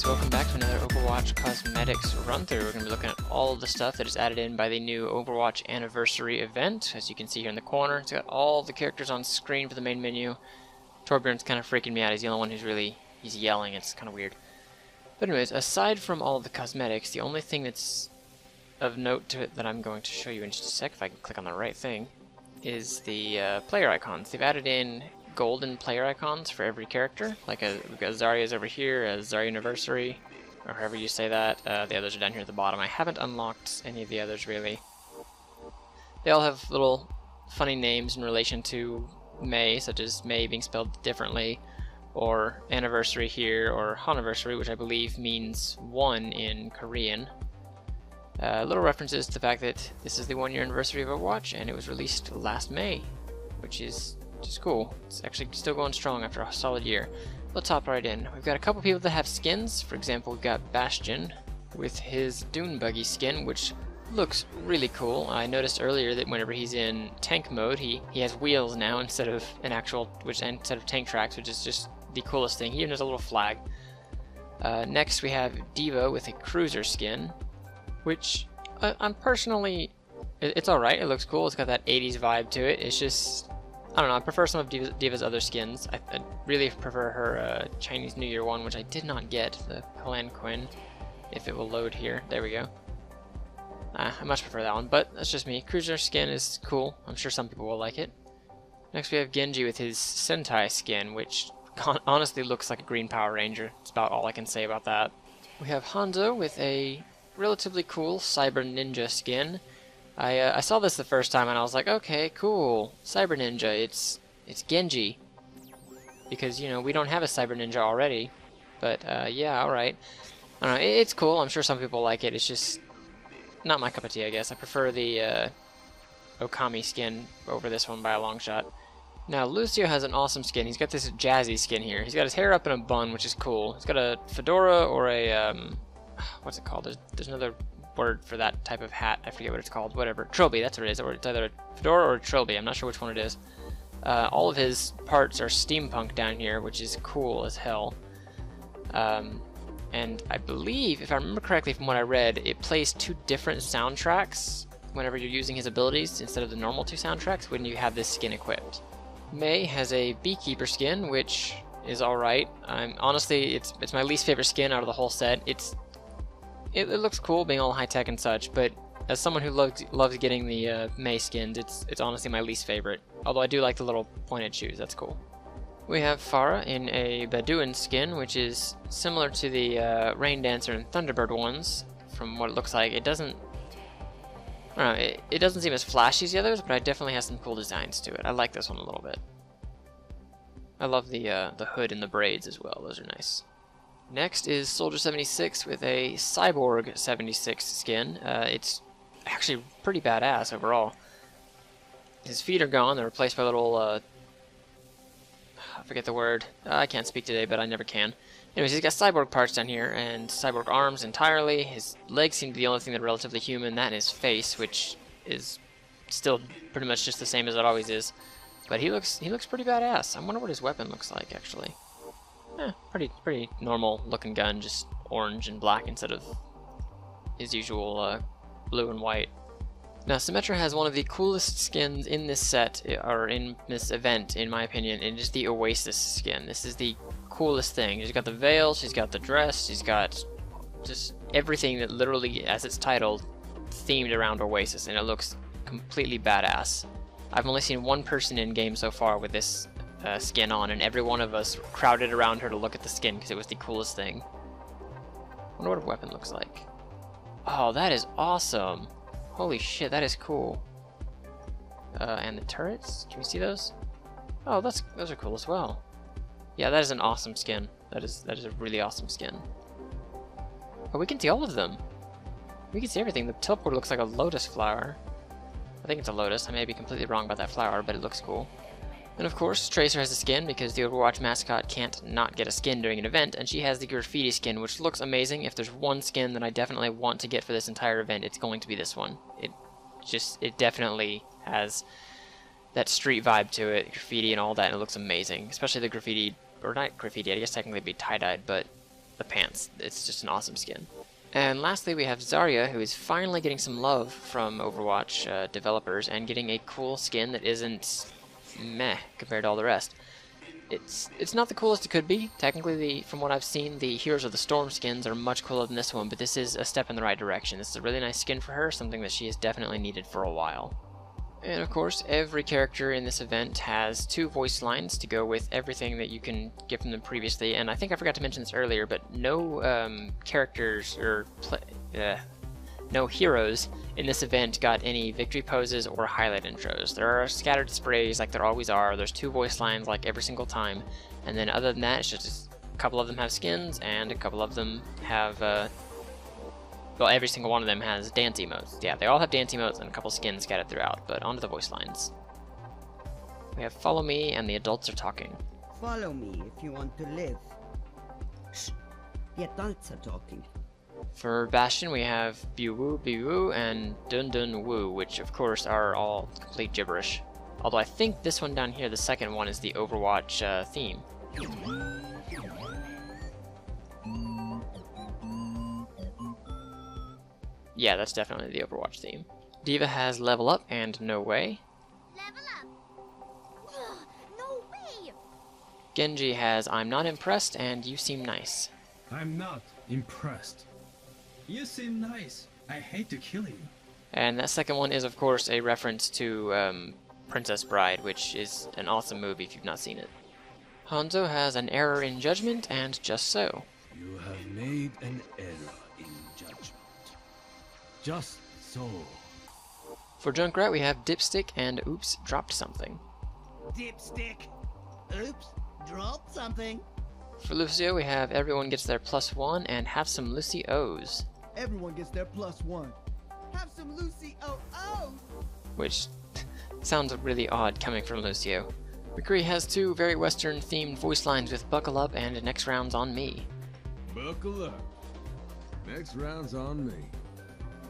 guys, welcome back to another Overwatch Cosmetics run-through. We're going to be looking at all of the stuff that is added in by the new Overwatch Anniversary event. As you can see here in the corner, it's got all the characters on screen for the main menu. Torbjorn's kind of freaking me out. He's the only one who's really, he's yelling. It's kind of weird. But anyways, aside from all of the cosmetics, the only thing that's of note to it that I'm going to show you in just a sec, if I can click on the right thing, is the player icons. They've added in golden player icons for every character. Like we've got Zarya's over here, Zarya Anniversary, or however you say that. The others are down here at the bottom. I haven't unlocked any of the others really. They all have little funny names in relation to May, such as May being spelled differently, or Anniversary here, or Haniversary, which I believe means one in Korean. Little references to the fact that this is the 1-year anniversary of Overwatch, and it was released last May, which is cool. It's actually still going strong after a solid year. Let's hop right in. We've got a couple people that have skins. For example, we've got Bastion with his Dune Buggy skin, which looks really cool. I noticed earlier that whenever he's in tank mode, he has wheels now instead of instead of tank tracks, which is just the coolest thing. He even has a little flag. Next we have D.Va with a cruiser skin, which I'm personally, it's alright. It looks cool. It's got that 80s vibe to it. It's just, I don't know, I prefer some of D.Va's other skins. I really prefer her Chinese New Year one, which I did not get, the Palanquin, if it will load here. There we go. I much prefer that one, but that's just me. Cruiser skin is cool. I'm sure some people will like it. Next we have Genji with his Sentai skin, which honestly looks like a green Power Ranger. It's about all I can say about that. We have Hanzo with a relatively cool Cyber Ninja skin. I saw this the first time and I was like, okay, cool, Cyber Ninja, it's Genji. Because, you know, we don't have a Cyber Ninja already. But, yeah, alright. I don't know, it's cool, I'm sure some people like it, it's just not my cup of tea, I guess. I prefer the Okami skin over this one by a long shot. Now, Lucio has an awesome skin. He's got this jazzy skin here. He's got his hair up in a bun, which is cool. He's got a fedora or a, what's it called? There's another word for that type of hat. I forget what it's called. Whatever. Trilby, that's what it is. Or it's either a fedora or a trilby. I'm not sure which one it is. All of his parts are steampunk down here, which is cool as hell. And I believe, if I remember correctly from what I read, it plays 2 different soundtracks whenever you're using his abilities instead of the normal 2 soundtracks when you have this skin equipped. May has a Beekeeper skin, which is alright. Honestly, it's my least favorite skin out of the whole set. It looks cool being all high-tech and such, but as someone who loves getting the May skins, it's honestly my least favorite. Although I do like the little pointed shoes, that's cool. We have Pharah in a Bedouin skin, which is similar to the Rain Dancer and Thunderbird ones, from what it looks like. It doesn't, I don't know, it doesn't seem as flashy as the others, but it definitely has some cool designs to it. I like this one a little bit. I love the hood and the braids as well, those are nice. Next is Soldier 76 with a Cyborg 76 skin. It's actually pretty badass overall. His feet are gone, they're replaced by little, I forget the word. I can't speak today, but I never can. Anyways, he's got cyborg parts down here, and cyborg arms entirely. His legs seem to be the only thing that are relatively human, that and his face, which is still pretty much just the same as it always is. But he looks pretty badass. I wonder what his weapon looks like, actually. Pretty normal looking gun, just orange and black instead of his usual blue and white. Now, Symmetra has one of the coolest skins in this set, or in this event, in my opinion, and it is the Oasis skin. This is the coolest thing. She's got the veil, she's got the dress, she's got just everything that literally, as it's titled, themed around Oasis, and it looks completely badass. I've only seen one person in game so far with this skin on, and every one of us crowded around her to look at the skin because it was the coolest thing. I wonder what her weapon looks like. Oh, that is awesome! Holy shit, that is cool. And the turrets? Can we see those? Oh, those are cool as well. Yeah, that is an awesome skin. That is a really awesome skin. Oh, we can see all of them. We can see everything. The teleport looks like a lotus flower. I think it's a lotus. I may be completely wrong about that flower, but it looks cool. And of course, Tracer has a skin because the Overwatch mascot can't not get a skin during an event, and she has the graffiti skin, which looks amazing. If there's one skin that I definitely want to get for this entire event, it's going to be this one. It definitely has that street vibe to it, graffiti and all that, and it looks amazing. Especially the graffiti, or not graffiti, I guess technically it'd be tie-dyed, but the pants. It's just an awesome skin. And lastly, we have Zarya, who is finally getting some love from Overwatch developers and getting a cool skin that isn't meh compared to all the rest. It's not the coolest it could be. Technically, from what I've seen, the Heroes of the Storm skins are much cooler than this one, but this is a step in the right direction. This is a really nice skin for her, something that she has definitely needed for a while. And of course, every character in this event has 2 voice lines to go with everything that you can get from them previously, and I think I forgot to mention this earlier, but no characters or no heroes in this event got any victory poses or highlight intros. There are scattered sprays like there always are, there's 2 voice lines like every single time, and then other than that, it's just a couple of them have skins, and a couple of them have, well, every single one of them has dance emotes. Yeah, they all have dance emotes and a couple skins scattered throughout, but onto the voice lines. We have Follow Me, and the adults are talking. Follow me if you want to live. Shh, the adults are talking. For Bastion, we have Biwoo, and Dun Dun Woo, which of course are all complete gibberish. Although I think this one down here, the second one, is the Overwatch theme. Yeah, that's definitely the Overwatch theme. Diva has Level Up and No Way. Level up! No way! Genji has I'm Not Impressed and You Seem Nice. I'm not impressed. You seem nice. I hate to kill you. And that second one is, of course, a reference to Princess Bride, which is an awesome movie if you've not seen it. Hanzo has An Error in Judgment and Just So. You have made an error in judgment. Just so. For Junkrat, we have Dipstick and Oops, Dropped Something. Dipstick. Oops, dropped something. For Lucio, we have Everyone Gets Their +1 and Have Some Lucy O's. Everyone gets their +1. Have some Lucy oh. Which sounds really odd coming from Lucio. McCree has 2 very Western themed voice lines with Buckle Up and Next Round's on Me. Buckle up. Next round's on me.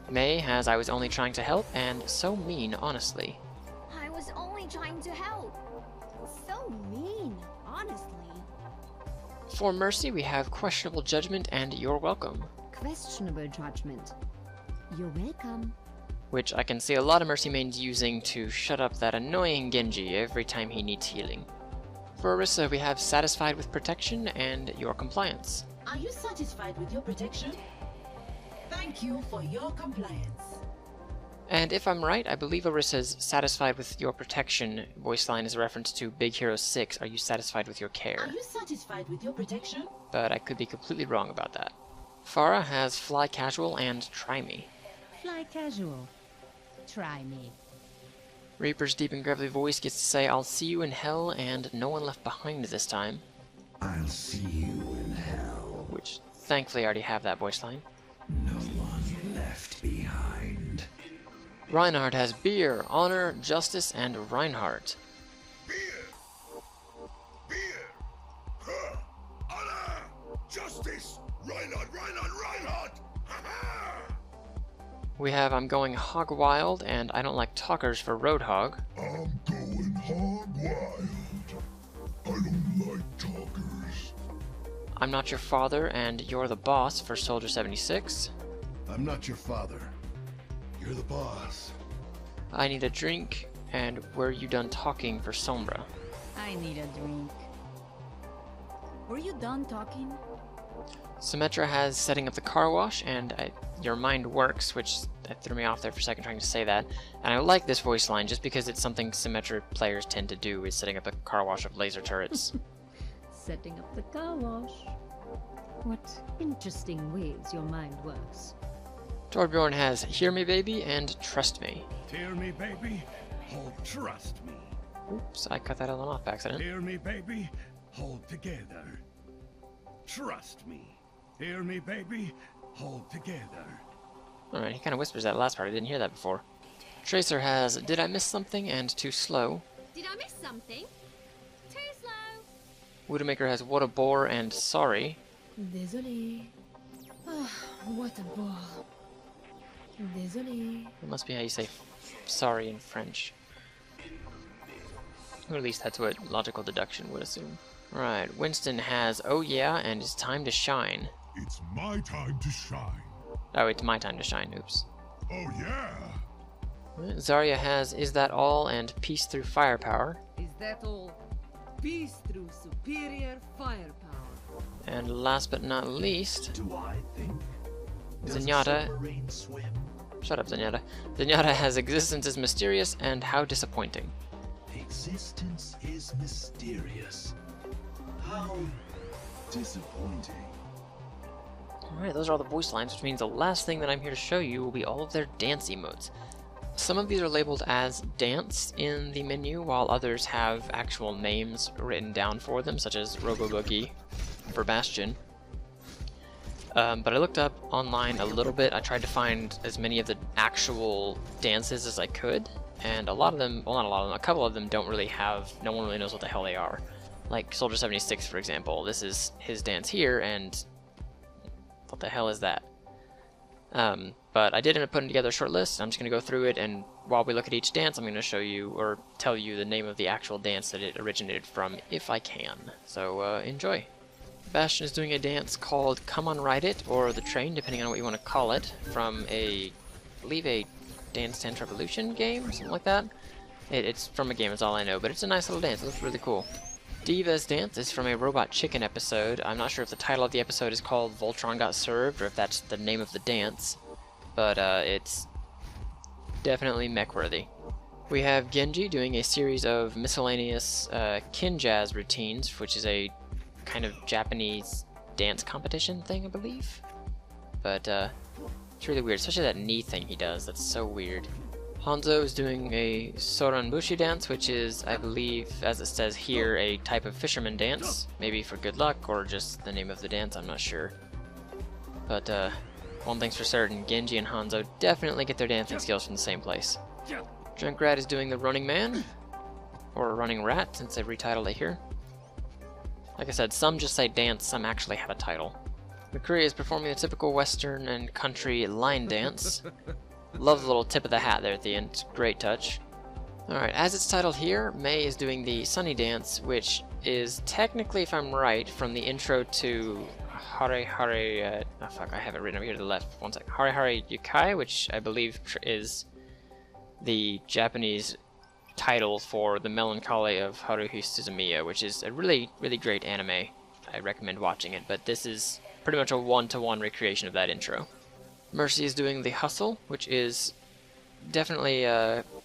May has I Was Only Trying to Help and So Mean, Honestly. I was only trying to help. So mean, honestly. For Mercy, we have Questionable Judgment and You're Welcome. Questionable judgment. You're welcome. Which I can see a lot of Mercy mains using to shut up that annoying Genji every time he needs healing. For Orisa, we have Satisfied with Protection and Your Compliance. Are you satisfied with your protection? Thank you for your compliance. And if I'm right, I believe Orisa's Satisfied with Your Protection voice line is a reference to Big Hero 6, Are You Satisfied with Your Care? Are you satisfied with your protection? But I could be completely wrong about that. Farah has Fly Casual and Try Me. Fly casual. Try me. Reaper's deep and gravelly voice gets to say I'll see you in hell and no one left behind this time. I'll see you in hell. Which, thankfully, I already have that voice line. No one left behind. Reinhardt has Beer, Honor, Justice, and Reinhardt. Beer! Huh! Honor! Justice! Reinhardt! Ha-ha! We have I'm Going Hog Wild and I Don't Like Talkers for Roadhog. I'm going hog wild. I don't like talkers. I'm Not Your Father and You're the Boss for Soldier 76. I'm not your father. You're the boss. I Need a Drink and Were You Done Talking for Sombra. I need a drink. Were you done talking? Symmetra has Setting Up the Car Wash and Your Mind Works, which that threw me off there for a second trying to say that. And I like this voice line just because it's something Symmetra players tend to do, is setting up a car wash of laser turrets. Setting up the car wash. What interesting ways your mind works. Torbjorn has Hear Me Baby and Trust Me. Hear me, baby. Hold, trust me. Oops, I cut that one off by accident. Hear me, baby. Hold together. Trust me. Hear me, baby. Hold together. Alright, he kind of whispers that last part. I didn't hear that before. Tracer has Did I Miss Something and Too Slow. Did I miss something? Too slow. Widowmaker has What a Bore and Sorry. Désolé. What a bore. Désolé. It must be how you say sorry in French. Or at least that's what logical deduction would assume. Right, Winston has Oh Yeah and It's Time to Shine. It's my time to shine. Oh, it's my time to shine, oops. Oh yeah! Zarya has Is That All and Peace Through Firepower. Is that all? Peace through superior firepower. And last but not least, Do I think? Does Zenyatta. a submarine swim? Shut up, Zenyatta. Zenyatta has Existence is Mysterious and How Disappointing. Existence is mysterious. How disappointing. Alright, those are all the voice lines, which means the last thing that I'm here to show you will be all of their dance emotes. Some of these are labeled as dance in the menu, while others have actual names written down for them, such as Robo Boogie for Bastion. But I looked up online a little bit. I tried to find as many of the actual dances as I could, and a lot of them, well, not a lot of them, a couple of them don't really have, no one really knows what the hell they are. Like Soldier 76, for example. This is his dance here, and what the hell is that? But I did end up putting together a short list. I'm just going to go through it, and while we look at each dance, I'm going to show you, or tell you the name of the actual dance that it originated from, if I can. So, enjoy. Bastion is doing a dance called Come On Ride It, or The Train, depending on what you want to call it, from I believe a Dance Dance Revolution game, or something like that. It's from a game, is all I know, but it's a nice little dance. It looks really cool. Diva's dance is from a Robot Chicken episode. I'm not sure if the title of the episode is called Voltron Got Served, or if that's the name of the dance, but it's definitely mech-worthy. We have Genji doing a series of miscellaneous Kinjaz routines, which is a kind of Japanese dance competition thing, I believe. But it's really weird, especially that knee thing he does. That's so weird. Hanzo is doing a Soranbushi dance, which is, I believe, as it says here, a type of fisherman dance. Maybe for good luck, or just the name of the dance, I'm not sure. But one thing's for certain, Genji and Hanzo definitely get their dancing skills from the same place. Junkrat is doing the Running Man, or Running Rat, since they've retitled it here. Like I said, some just say dance, some actually have a title. McCree is performing the typical Western and country line dance. Love the little tip of the hat there at the end. Great touch. Alright, as it's titled here, Mei is doing the Sunny Dance, which is technically, if I'm right, from the intro to Hare Hare... oh fuck, I have it written over here to the left. One sec. Hare Hare Yukai, which I believe is the Japanese title for the Melancholy of Haruhi Suzumiya, which is a really, really great anime. I recommend watching it, but this is pretty much a one-to-one recreation of that intro. Mercy is doing the Hustle, which is definitely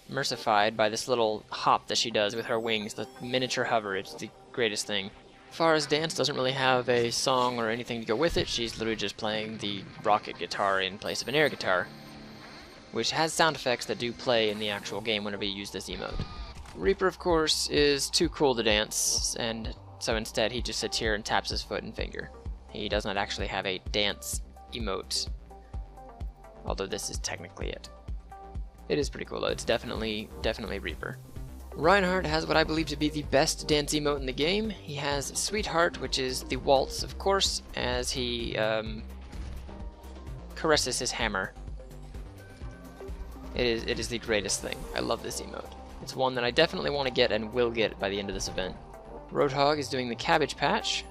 mercified by this little hop that she does with her wings, the miniature hover. It's the greatest thing. Farah's dance doesn't really have a song or anything to go with it. She's literally just playing the rocket guitar in place of an air guitar, which has sound effects that do play in the actual game whenever you use this emote. Reaper, of course, is too cool to dance, and so instead he just sits here and taps his foot and finger. He does not actually have a dance emote, although this is technically it. It is pretty cool though. It's definitely Reaper. Reinhardt has what I believe to be the best dance emote in the game. He has Sweetheart, which is the waltz, of course, as he caresses his hammer. It is the greatest thing. I love this emote. It's one that I definitely want to get and will get by the end of this event. Roadhog is doing the Cabbage Patch.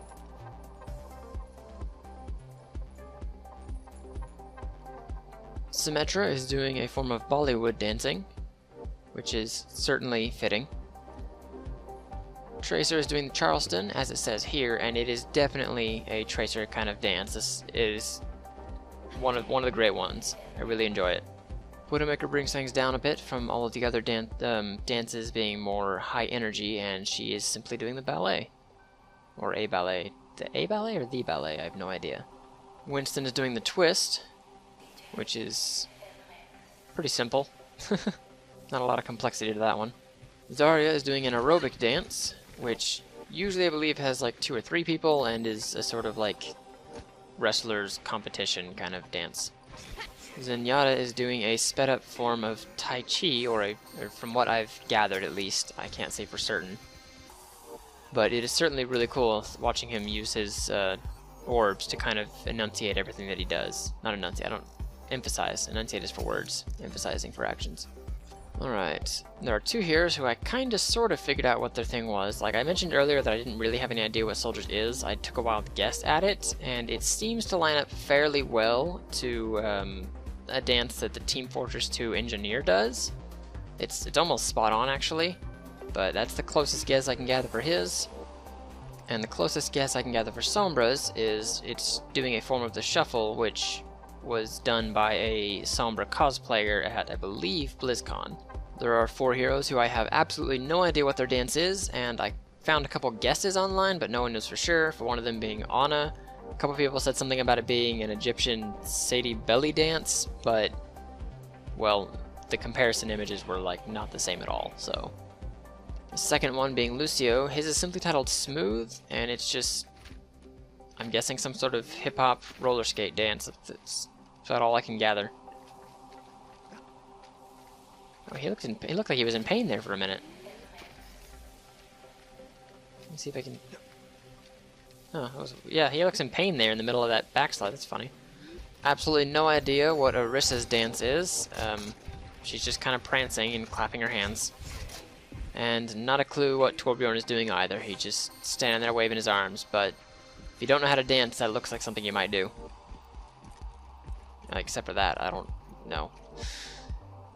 Symmetra is doing a form of Bollywood dancing, which is certainly fitting. Tracer is doing the Charleston, as it says here, and it is definitely a Tracer kind of dance. This is one of the great ones. I really enjoy it. Widowmaker brings things down a bit from all of the other dances being more high energy, and she is simply doing the ballet. Or a ballet. The A ballet or the ballet? I have no idea. Winston is doing the twist, which is pretty simple. Not a lot of complexity to that one. Zarya is doing an aerobic dance, which usually I believe has like 2 or 3 people and is a sort of like wrestlers competition kind of dance. Zenyatta is doing a sped up form of Tai Chi, or from what I've gathered at least, I can't say for certain. But it is certainly really cool watching him use his orbs to kind of enunciate everything that he does. Not enunciate, I don't emphasize. Enunciate is for words, emphasizing for actions. Alright, there are two heroes who I kinda sorta figured out what their thing was. Like I mentioned earlier that I didn't really have any idea what Soldiers is. I took a wild guess at it, and it seems to line up fairly well to a dance that the Team Fortress 2 Engineer does. It's almost spot on actually, but that's the closest guess I can gather for his. And the closest guess I can gather for Sombra's is it's doing a form of the shuffle, which was done by a Sombra cosplayer at, I believe, BlizzCon. There are four heroes who I have absolutely no idea what their dance is, and I found a couple guesses online, but no one knows for sure, for one of them being Anna. A couple people said something about it being an Egyptian Sadie belly dance, but, well, the comparison images were, like, not the same at all, so. The second one being Lucio, his is simply titled Smooth, and it's just, I'm guessing some sort of hip-hop roller skate dance. That's about all I can gather. Oh, he looked like he was in pain there for a minute. Let me see if I can... Oh, yeah, he looks in pain there in the middle of that backslide. That's funny. Absolutely no idea what Orissa's dance is. She's just kind of prancing and clapping her hands. And not a clue what Torbjorn is doing either. He's just standing there waving his arms, but if you don't know how to dance, that looks like something you might do. Except for that, I don't know.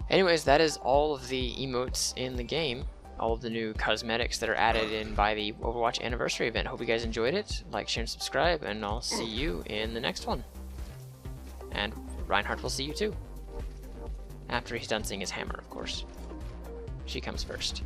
Anyways, that is all of the emotes in the game. All of the new cosmetics that are added in by the Overwatch Anniversary event. Hope you guys enjoyed it. Like, share, and subscribe, and I'll see you in the next one. And Reinhardt will see you too. After he's done seeing his hammer, of course. She comes first.